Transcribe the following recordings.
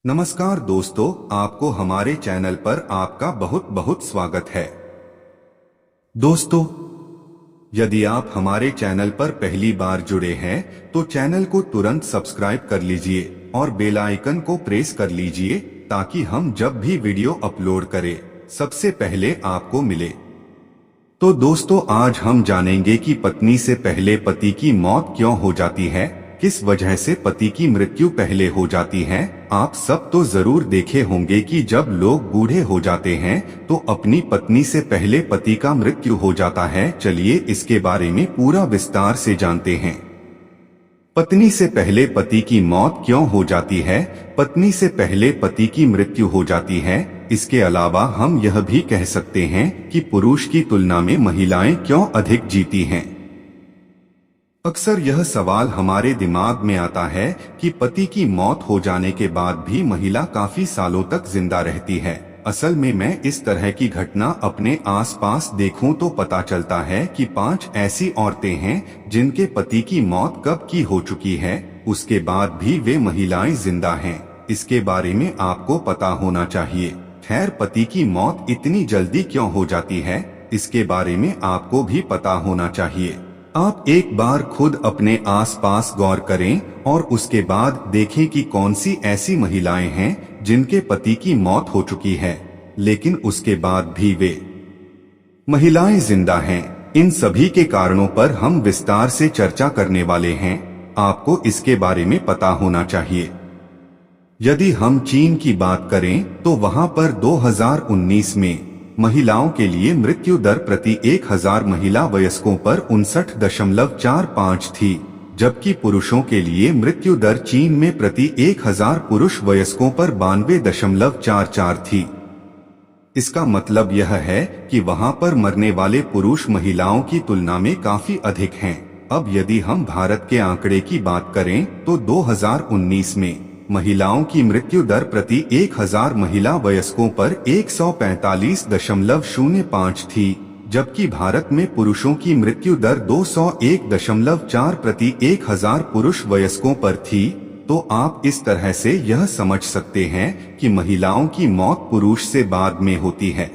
नमस्कार दोस्तों, आपको हमारे चैनल पर आपका बहुत बहुत स्वागत है। दोस्तों, यदि आप हमारे चैनल पर पहली बार जुड़े हैं तो चैनल को तुरंत सब्सक्राइब कर लीजिए और बेल आइकन को प्रेस कर लीजिए ताकि हम जब भी वीडियो अपलोड करें सबसे पहले आपको मिले। तो दोस्तों, आज हम जानेंगे कि पत्नी से पहले पति की मौत क्यों हो जाती है, किस वजह से पति की मृत्यु पहले हो जाती है। आप सब तो जरूर देखे होंगे कि जब लोग बूढ़े हो जाते हैं तो अपनी पत्नी से पहले पति का मृत्यु हो जाता है। चलिए इसके बारे में पूरा विस्तार से जानते हैं। पत्नी से पहले पति की मौत क्यों हो जाती है, पत्नी से पहले पति की मृत्यु हो जाती है। इसके अलावा हम यह भी कह सकते हैं कि पुरुष की तुलना में महिलाएं क्यों अधिक जीती हैं। अक्सर यह सवाल हमारे दिमाग में आता है कि पति की मौत हो जाने के बाद भी महिला काफी सालों तक जिंदा रहती है। असल में मैं इस तरह की घटना अपने आसपास देखूं तो पता चलता है कि 5 ऐसी औरतें हैं जिनके पति की मौत कब की हो चुकी है, उसके बाद भी वे महिलाएं जिंदा हैं। इसके बारे में आपको पता होना चाहिए। खैर, पति की मौत इतनी जल्दी क्यों हो जाती है, इसके बारे में आपको भी पता होना चाहिए। आप एक बार खुद अपने आसपास गौर करें और उसके बाद देखें कि कौन सी ऐसी महिलाएं हैं जिनके पति की मौत हो चुकी है लेकिन उसके बाद भी वे महिलाएं जिंदा हैं। इन सभी के कारणों पर हम विस्तार से चर्चा करने वाले हैं। आपको इसके बारे में पता होना चाहिए। यदि हम चीन की बात करें तो वहां पर 2019 में महिलाओं के लिए मृत्यु दर प्रति 1000 महिला वयस्कों पर 59.45 थी, जबकि पुरुषों के लिए मृत्यु दर चीन में प्रति 1000 पुरुष वयस्कों पर 92.44 थी। इसका मतलब यह है कि वहां पर मरने वाले पुरुष महिलाओं की तुलना में काफी अधिक हैं। अब यदि हम भारत के आंकड़े की बात करें तो 2019 में महिलाओं की मृत्यु दर प्रति 1000 महिला वयस्कों पर 145.05 थी, जबकि भारत में पुरुषों की मृत्यु दर 201.4 प्रति 1000 पुरुष वयस्कों पर थी। तो आप इस तरह से यह समझ सकते हैं कि महिलाओं की मौत पुरुष से बाद में होती है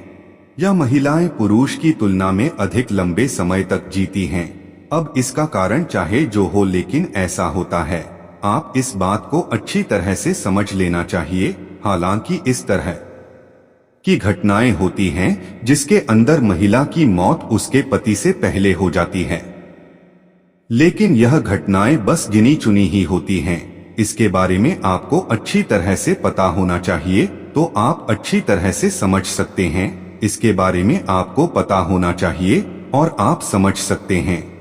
या महिलाएं पुरुष की तुलना में अधिक लंबे समय तक जीती हैं। अब इसका कारण चाहे जो हो, लेकिन ऐसा होता है। आप इस बात को अच्छी तरह से समझ लेना चाहिए। हालांकि इस तरह की घटनाएं होती हैं जिसके अंदर महिला की मौत उसके पति से पहले हो जाती है, लेकिन यह घटनाएं बस गिनी चुनी ही होती हैं। इसके बारे में आपको अच्छी तरह से पता होना चाहिए, तो आप अच्छी तरह से समझ सकते हैं। इसके बारे में आपको पता होना चाहिए और आप समझ सकते हैं।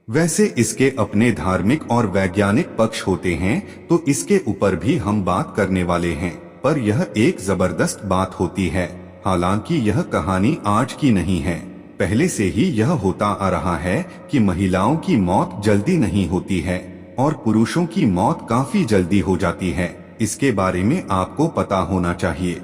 वैसे इसके अपने धार्मिक और वैज्ञानिक पक्ष होते हैं, तो इसके ऊपर भी हम बात करने वाले हैं। पर यह एक जबरदस्त बात होती है। हालांकि यह कहानी आज की नहीं है, पहले से ही यह होता आ रहा है कि महिलाओं की मौत जल्दी नहीं होती है और पुरुषों की मौत काफी जल्दी हो जाती है। इसके बारे में आपको पता होना चाहिए।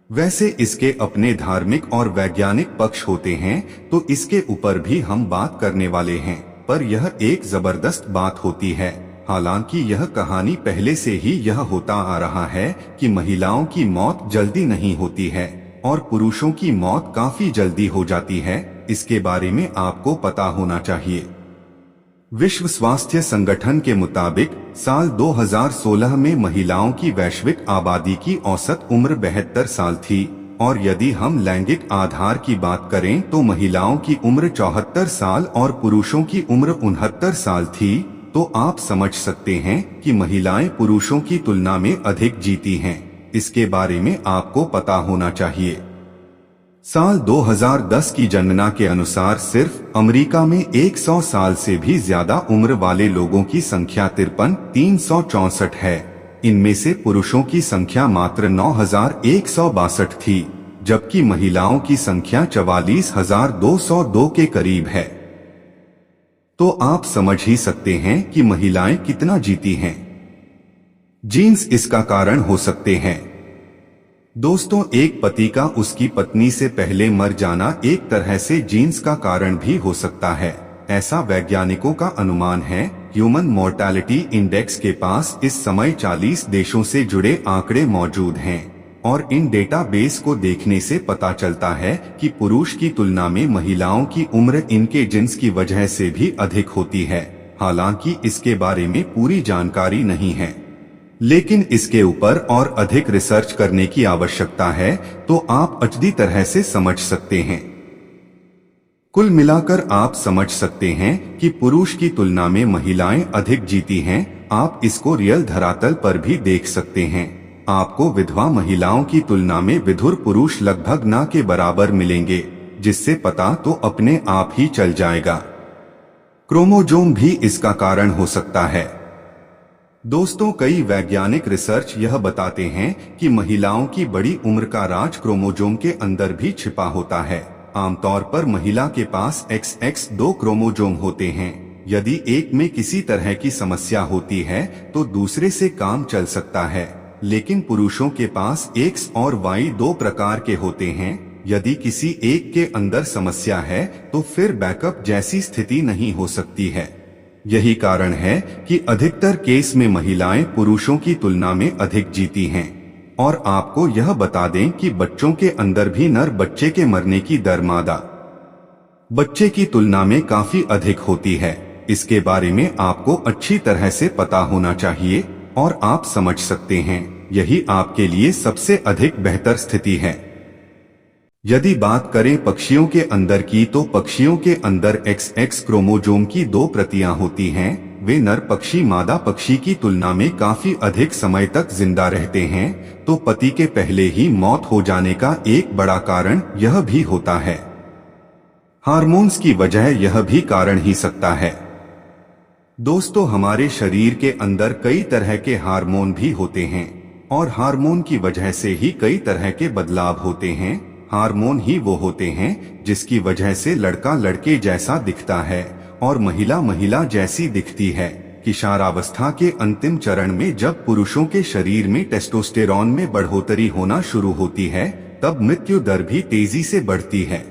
वैसे इसके अपने धार्मिक और वैज्ञानिक पक्ष होते हैं, तो इसके ऊपर भी हम बात करने वाले हैं। पर यह एक जबरदस्त बात होती है। हालांकि यह कहानी पहले से ही यह होता आ रहा है कि महिलाओं की मौत जल्दी नहीं होती है और पुरुषों की मौत काफी जल्दी हो जाती है। इसके बारे में आपको पता होना चाहिए। विश्व स्वास्थ्य संगठन के मुताबिक साल 2016 में महिलाओं की वैश्विक आबादी की औसत उम्र 72 साल थी और यदि हम लैंगिक आधार की बात करें तो महिलाओं की उम्र 74 साल और पुरुषों की उम्र 69 साल थी। तो आप समझ सकते हैं कि महिलाएं पुरुषों की तुलना में अधिक जीती हैं। इसके बारे में आपको पता होना चाहिए। साल 2010 की जनगणना के अनुसार सिर्फ अमेरिका में 100 साल से भी ज्यादा उम्र वाले लोगों की संख्या 53,364 है। इनमें से पुरुषों की संख्या मात्र 9,162 थी, जबकि महिलाओं की संख्या 44,202 के करीब है। तो आप समझ ही सकते हैं कि महिलाएं कितना जीती हैं। जीन्स इसका कारण हो सकते हैं। दोस्तों, एक पति का उसकी पत्नी से पहले मर जाना एक तरह से जीन्स का कारण भी हो सकता है। ऐसा वैज्ञानिकों का अनुमान है। ह्यूमन मोर्टालिटी इंडेक्स के पास इस समय 40 देशों से जुड़े आंकड़े मौजूद हैं और इन डेटाबेस को देखने से पता चलता है कि पुरुष की तुलना में महिलाओं की उम्र इनके जिन्स की वजह से भी अधिक होती है। हालांकि इसके बारे में पूरी जानकारी नहीं है, लेकिन इसके ऊपर और अधिक रिसर्च करने की आवश्यकता है तो आप अच्छी तरह से समझ सकते हैं। कुल मिलाकर आप समझ सकते हैं कि पुरुष की तुलना में महिलाएं अधिक जीती हैं। आप इसको रियल धरातल पर भी देख सकते हैं। आपको विधवा महिलाओं की तुलना में विधुर पुरुष लगभग ना के बराबर मिलेंगे, जिससे पता तो अपने आप ही चल जाएगा। क्रोमोजोम भी इसका कारण हो सकता है। दोस्तों, कई वैज्ञानिक रिसर्च यह बताते हैं कि महिलाओं की बड़ी उम्र का राज क्रोमोजोम के अंदर भी छिपा होता है। आमतौर पर महिला के पास XX2 क्रोमोजोम होते हैं। यदि एक में किसी तरह की समस्या होती है तो दूसरे से काम चल सकता है, लेकिन पुरुषों के पास X और Y 2 प्रकार के होते हैं। यदि किसी एक के अंदर समस्या है तो फिर बैकअप जैसी स्थिति नहीं हो सकती है। यही कारण है कि अधिकतर केस में महिलाएं पुरुषों की तुलना में अधिक जीती हैं। और आपको यह बता दें कि बच्चों के अंदर भी नर बच्चे के मरने की दर मादा बच्चे की तुलना में काफी अधिक होती है। इसके बारे में आपको अच्छी तरह से पता होना चाहिए और आप समझ सकते हैं यही आपके लिए सबसे अधिक बेहतर स्थिति है। यदि बात करें पक्षियों के अंदर की, तो पक्षियों के अंदर XX क्रोमोजोम की 2 प्रतियां होती हैं। वे नर पक्षी मादा पक्षी की तुलना में काफी अधिक समय तक जिंदा रहते हैं, तो पति के पहले ही मौत हो जाने का एक बड़ा कारण यह भी होता है। हार्मोन्स की वजह यह भी कारण ही सकता है। दोस्तों, हमारे शरीर के अंदर कई तरह के हार्मोन भी होते हैं और हार्मोन की वजह से ही कई तरह के बदलाव होते हैं। हार्मोन ही वो होते हैं जिसकी वजह से लड़का लड़के जैसा दिखता है और महिला महिला जैसी दिखती है। किशोरावस्था के अंतिम चरण में जब पुरुषों के शरीर में टेस्टोस्टेरॉन में बढ़ोतरी होना शुरू होती है, तब मृत्यु दर भी तेजी से बढ़ती है।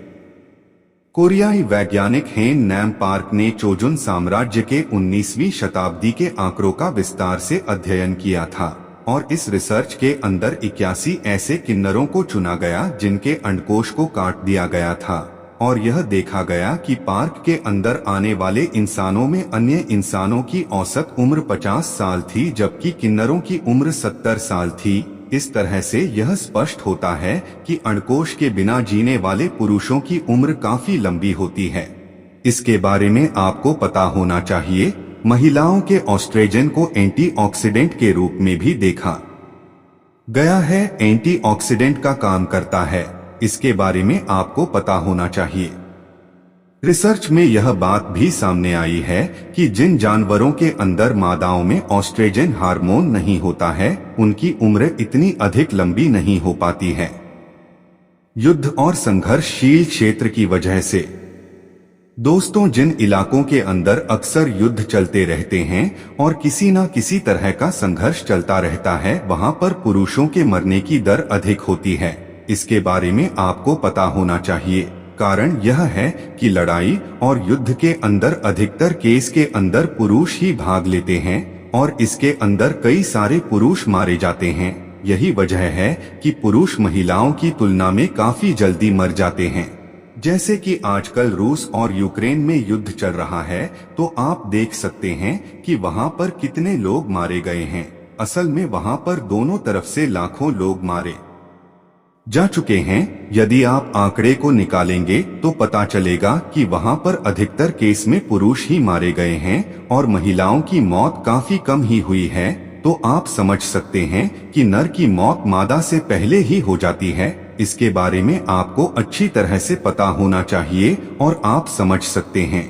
कोरियाई वैज्ञानिक हेन नैम पार्क ने चोजुन साम्राज्य के 19वीं शताब्दी के आंकड़ों का विस्तार से अध्ययन किया था और इस रिसर्च के अंदर 81 ऐसे किन्नरों को चुना गया जिनके अंडकोश को काट दिया गया था और यह देखा गया कि पार्क के अंदर आने वाले इंसानों में अन्य इंसानों की औसत उम्र 50 साल थी, जबकि किन्नरों की उम्र 70 साल थी। इस तरह से यह स्पष्ट होता है कि अंडकोश के बिना जीने वाले पुरुषों की उम्र काफी लंबी होती है। इसके बारे में आपको पता होना चाहिए। महिलाओं के ऑस्ट्रोजन को एंटीऑक्सीडेंट के रूप में भी देखा गया है। एंटीऑक्सीडेंट का काम करता है, इसके बारे में आपको पता होना चाहिए। रिसर्च में यह बात भी सामने आई है कि जिन जानवरों के अंदर मादाओं में ऑस्ट्रोजन हार्मोन नहीं होता है, उनकी उम्र इतनी अधिक लंबी नहीं हो पाती है। युद्ध और संघर्षशील क्षेत्र की वजह से। दोस्तों, जिन इलाकों के अंदर अक्सर युद्ध चलते रहते हैं और किसी न किसी तरह का संघर्ष चलता रहता है, वहां पर पुरुषों के मरने की दर अधिक होती है। इसके बारे में आपको पता होना चाहिए। कारण यह है कि लड़ाई और युद्ध के अंदर अधिकतर केस के अंदर पुरुष ही भाग लेते हैं और इसके अंदर कई सारे पुरुष मारे जाते हैं। यही वजह है कि पुरुष महिलाओं की तुलना में काफी जल्दी मर जाते हैं। जैसे कि आजकल रूस और यूक्रेन में युद्ध चल रहा है, तो आप देख सकते हैं कि वहां पर कितने लोग मारे गए हैं। असल में वहां पर दोनों तरफ से लाखों लोग मारे जा चुके हैं। यदि आप आंकड़े को निकालेंगे तो पता चलेगा कि वहां पर अधिकतर केस में पुरुष ही मारे गए हैं और महिलाओं की मौत काफी कम ही हुई है। तो आप समझ सकते हैं कि नर की मौत मादा से पहले ही हो जाती है। इसके बारे में आपको अच्छी तरह से पता होना चाहिए और आप समझ सकते हैं।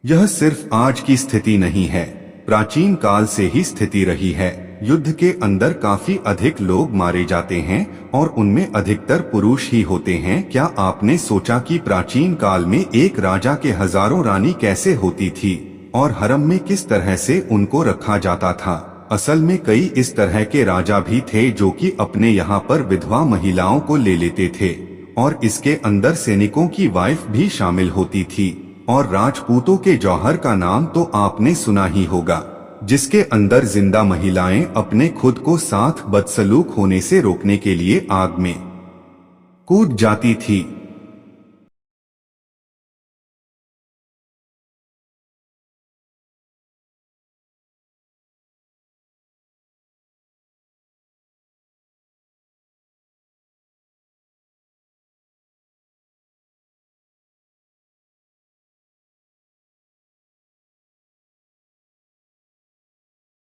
यह सिर्फ आज की स्थिति नहीं है, प्राचीन काल से ही स्थिति रही है। युद्ध के अंदर काफी अधिक लोग मारे जाते हैं और उनमें अधिकतर पुरुष ही होते हैं। क्या आपने सोचा कि प्राचीन काल में एक राजा के हजारों रानी कैसे होती थी और हरम में किस तरह से उनको रखा जाता था? असल में कई इस तरह के राजा भी थे जो कि अपने यहाँ पर विधवा महिलाओं को ले लेते थे और इसके अंदर सैनिकों की वाइफ भी शामिल होती थी और राजपूतों के जौहर का नाम तो आपने सुना ही होगा, जिसके अंदर जिंदा महिलाएं अपने खुद को साथ बदसलूक होने से रोकने के लिए आग में कूद जाती थी।